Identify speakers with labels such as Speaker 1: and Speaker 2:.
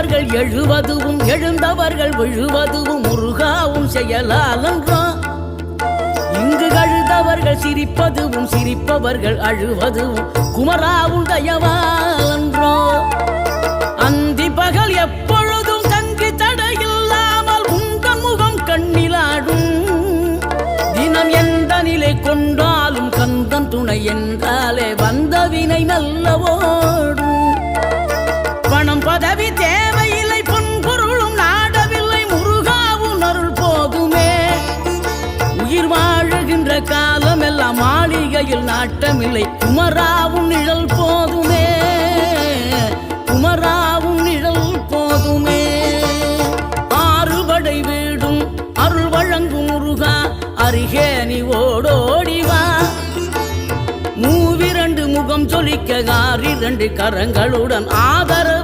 Speaker 1: விழுந்தவர்கள் எழுவதுவும் எழுந்தவர்கள் விழுவதுவும் முருகாவும் செயலாலன்றோ. இங்கு அழுதவர்கள் சிரிப்பதுவும் சிரிப்பவர்கள் அழுவதுவும் குமராவும் தயவாலன்றோ. அந்தி பகல் எப்பொழுதும் தங்கி தடையில்லாமல் உங்கள் முகம் கண்ணிலாடும். தினம் எந்த நிலை கொண்டாலும் கந்தன் துணை என்றாலே வந்த வினை நல்லவோடும். பணம் பதவி தேவையில்லை பொன்பொருளும் நாடவில்லை முருகாவும் அருள் போதுமே. உயிர் வாழுகின்ற காலம் எல்லாம் மாளிகையில் நாட்டமில்லை குமராவும் நிழல் போதுமே. குமராவும் நிழல் போதுமே. ஆறுபடை வீடும் அருள் வழங்கும் முருகா அருகே நீ ஓடோடிவா. மூவிரண்டு முகம் சொலிக்க 6 கரங்களுடன் ஆதரவு